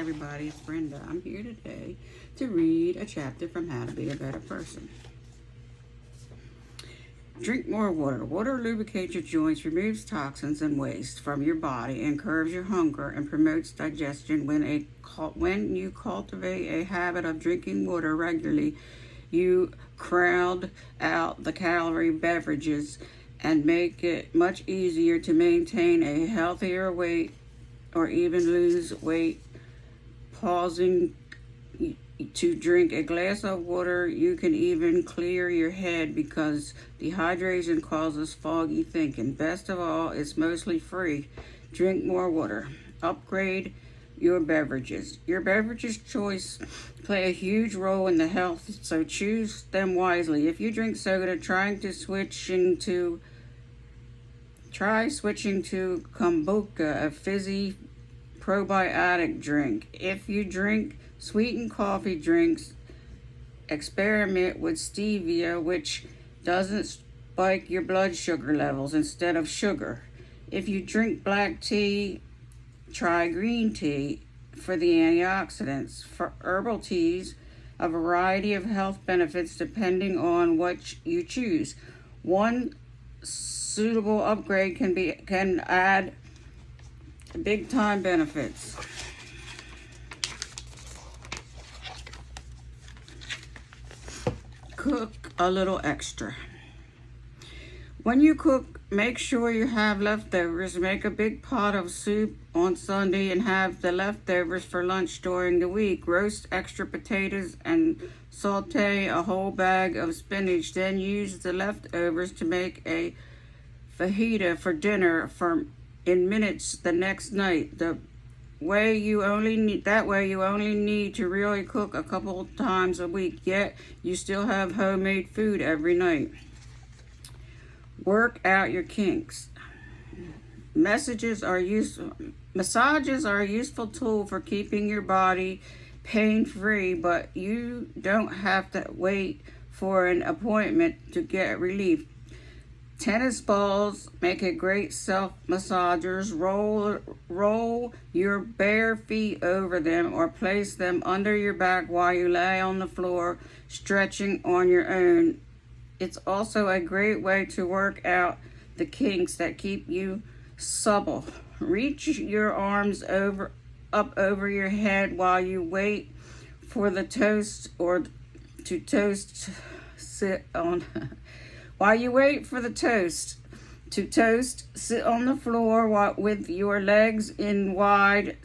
everybody, it's Brenda. I'm here today to read a chapter from How to Be a Better Person. Drink more water. Water lubricates your joints, removes toxins and waste from your body, and curbs your hunger and promotes digestion. When you cultivate a habit of drinking water regularly, you crowd out the calorie beverages and make it much easier to maintain a healthier weight or even lose weight. Pausing to drink a glass of water, you can even clear your head because dehydration causes foggy thinking. Best of all, it's mostly free. Drink more water. Upgrade your beverages. Your beverages choice play a huge role in the health, so choose them wisely. If you drink soda, try switching to kombucha, a fizzy probiotic drink. If you drink sweetened coffee drinks, experiment with stevia, which doesn't spike your blood sugar levels instead of sugar. If you drink black tea, try green tea for the antioxidants. For herbal teas, a variety of health benefits depending on what you choose. One suitable upgrade can add big time benefits. Cook a little extra. When you cook, make sure you have leftovers. Make a big pot of soup on Sunday and have the leftovers for lunch during the week. Roast extra potatoes and saute a whole bag of spinach. Then use the leftovers to make a fajita for dinner in minutes the next night. That way you only need to really cook a couple times a week, yet you still have homemade food every night. Work out your kinks. Massages are a useful tool for keeping your body pain-free, but you don't have to wait for an appointment to get relief. Tennis balls make a great self-massagers. Roll your bare feet over them or place them under your back while you lay on the floor, stretching on your own. It's also a great way to work out the kinks that keep you supple. Reach your arms up over your head while you wait for the toast While you wait for the toast to toast, sit on the floor with your legs in wide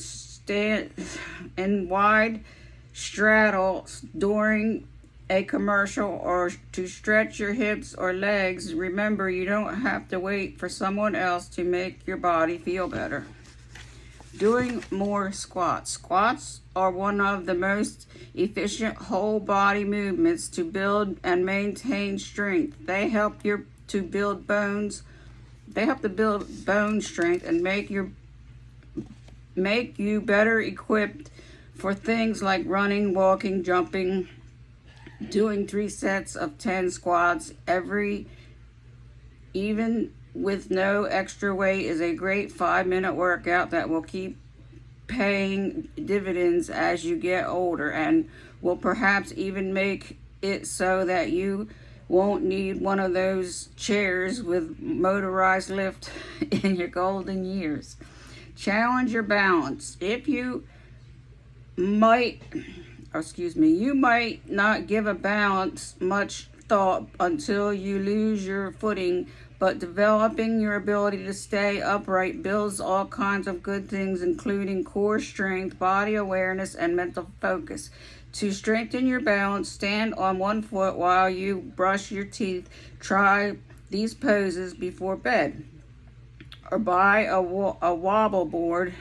straddle during a commercial or to stretch your hips or legs. Remember, you don't have to wait for someone else to make your body feel better. Doing more squats. Squats are one of the most efficient whole body movements to build and maintain strength. They help to build bone strength and make you better equipped for things like running, walking, jumping. Doing 3 sets of 10 squats even with no extra weight is a great 5-minute workout that will keep paying dividends as you get older and will perhaps even make it so that you won't need one of those chairs with motorized lift in your golden years. Challenge your balance. You might not give a balance much thought until you lose your footing, but developing your ability to stay upright builds all kinds of good things, including core strength, body awareness, and mental focus. To strengthen your balance, stand on one foot while you brush your teeth. Try these poses before bed. Or buy a wobble board.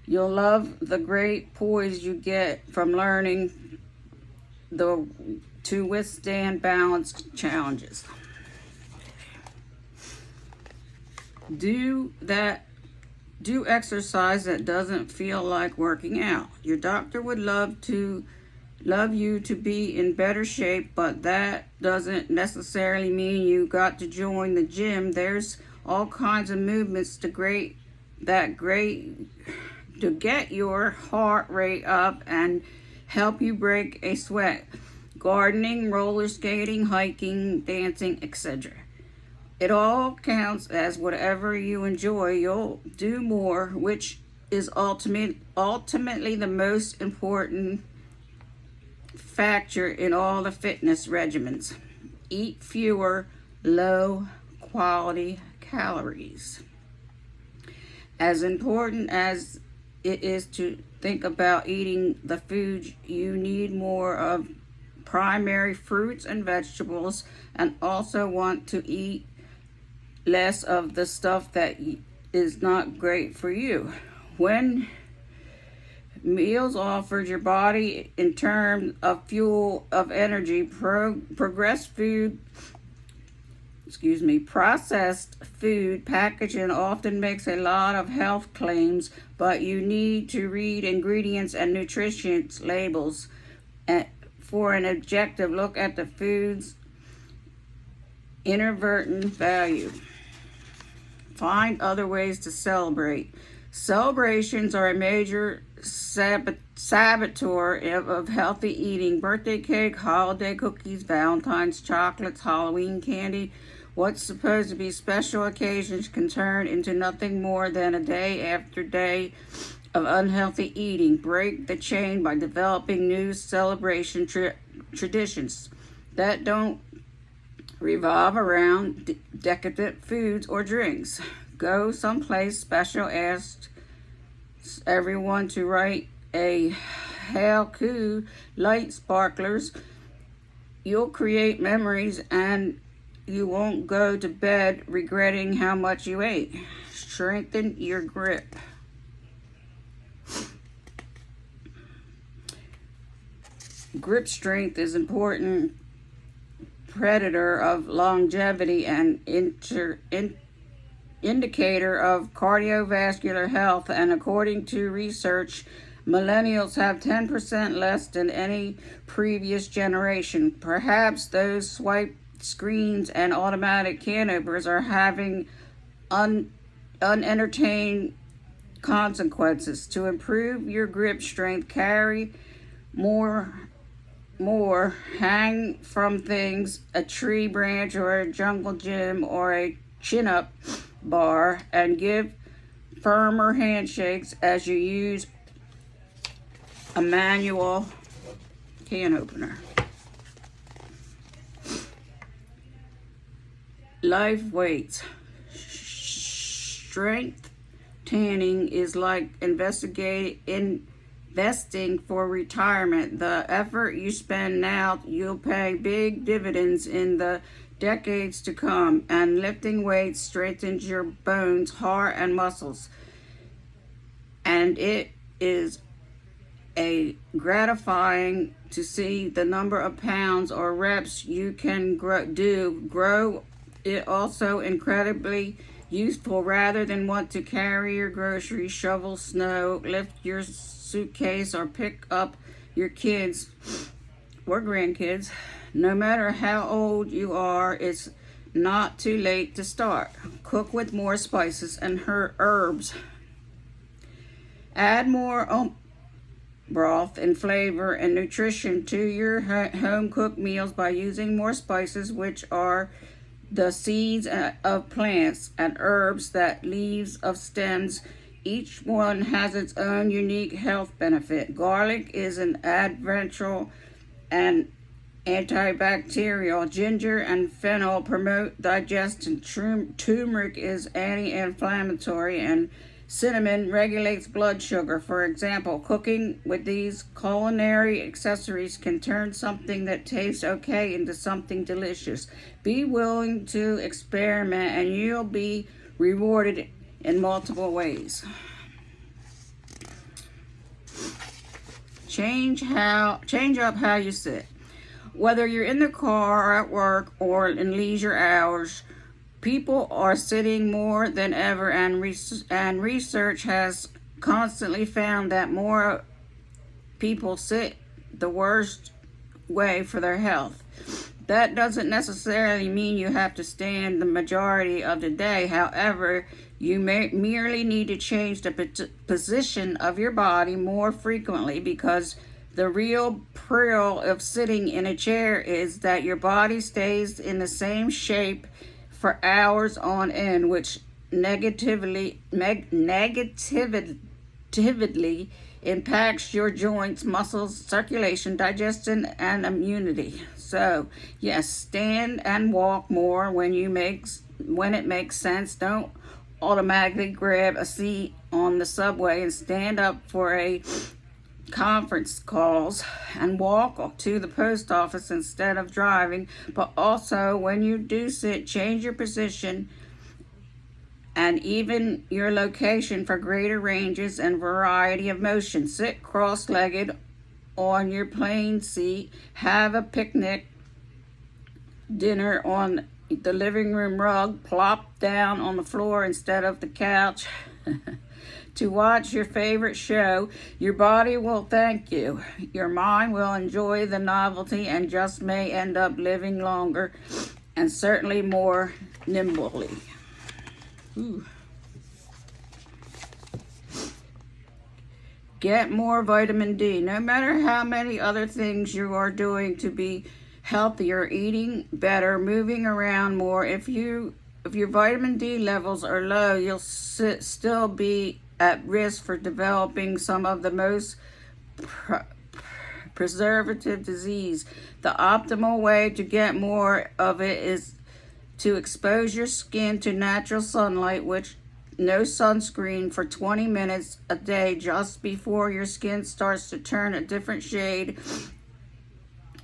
You'll love the great poise you get from learning to withstand balance challenges. Do exercise that doesn't feel like working out. Your doctor would love you to be in better shape, but that doesn't necessarily mean you got to join the gym. There's all kinds of movements to get your heart rate up and help you break a sweat. Gardening, roller skating, hiking, dancing, etc. It all counts as whatever you enjoy. You'll do more, which is ultimately the most important factor in all the fitness regimens. Eat fewer low quality calories. As important as it is to think about eating the foods, you need more of primary fruits and vegetables, and also want to eat less of the stuff that is not great for you. When meals offered your body in terms of fuel of energy, processed food packaging often makes a lot of health claims, but you need to read ingredients and nutrition labels for an objective look at the food's inadvertent value. Find other ways to celebrate. Celebrations are a major saboteur of healthy eating. Birthday cake, holiday cookies, Valentine's chocolates, Halloween candy. What's supposed to be special occasions can turn into nothing more than a day after day of unhealthy eating. Break the chain by developing new celebration traditions that don't revolve around decadent foods or drinks. Go someplace special. Ask everyone to write a haiku, light sparklers. You'll create memories and you won't go to bed regretting how much you ate. Strengthen your grip. Grip strength is important predictor of longevity and indicator of cardiovascular health, and according to research, millennials have 10% less than any previous generation. Perhaps those swipe screens and automatic can openers are having unentertained consequences. To improve your grip strength, carry more, hang from things, a tree branch or a jungle gym or a chin-up bar, and give firmer handshakes as you use a manual can opener. Life weights. Strength tanning is like investing for retirement. The effort you spend now, you'll pay big dividends in the decades to come, and lifting weights strengthens your bones, heart, and muscles. And it is gratifying to see the number of pounds or reps you can grow. It also incredibly useful rather than want to carry your groceries, shovel snow, lift your suitcase, or pick up your kids or grandkids. No matter how old you are, it's not too late to start. Cook with more spices and herbs. Add more broth and flavor and nutrition to your home cooked meals by using more spices, which are the seeds of plants, and herbs that leaves of stems. Each one has its own unique health benefit. Garlic is an adventural and antibacterial. Ginger and fennel promote digestion. Turmeric is anti-inflammatory, and cinnamon regulates blood sugar. For example, cooking with these culinary accessories can turn something that tastes okay into something delicious. Be willing to experiment, and you'll be rewarded in multiple ways. Change up how you sit. Whether you're in the car, or at work, or in leisure hours, people are sitting more than ever, and research has constantly found that more people sit the worst way for their health. That doesn't necessarily mean you have to stand the majority of the day. However, You may merely need to change the position of your body more frequently, because the real peril of sitting in a chair is that your body stays in the same shape for hours on end, which negatively impacts your joints, muscles, circulation, digestion, and immunity. So, yes, stand and walk more when it makes sense. Don't automatically grab a seat on the subway and stand up for a conference calls and walk to the post office instead of driving. But also, when you do sit, change your position and even your location for greater ranges and variety of motion. Sit cross-legged on your plane seat. Have a picnic dinner on the living room rug. Plop down on the floor instead of the couch to watch your favorite show. Your body will thank you. Your mind will enjoy the novelty and just may end up living longer and certainly more nimbly. Ooh. Get more vitamin D. No matter how many other things you are doing to be healthier, eating better, moving around more, if your vitamin D levels are low, you'll still be at risk for developing some of the most preservative disease. The optimal way to get more of it is to expose your skin to natural sunlight, which no sunscreen for 20 minutes a day just before your skin starts to turn a different shade.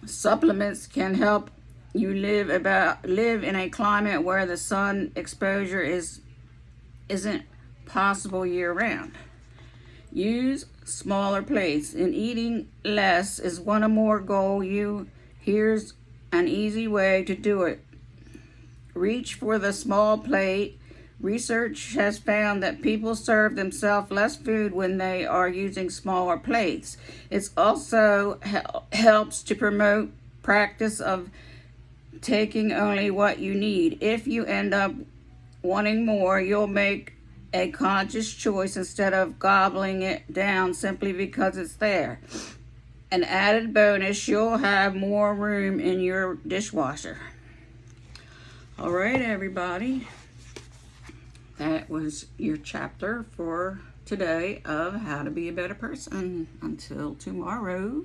Supplements can help you live in a climate where the sun exposure isn't possible year round. Use smaller plates. In eating less is one or more goal. Here's an easy way to do it. Reach for the small plate. Research has found that people serve themselves less food when they are using smaller plates. It also helps to promote practice of taking only what you need. If you end up wanting more, you'll make a conscious choice instead of gobbling it down simply because it's there. An added bonus, you'll have more room in your dishwasher. All right, everybody. That was your chapter for today of How to Be a Better Person. Until tomorrow.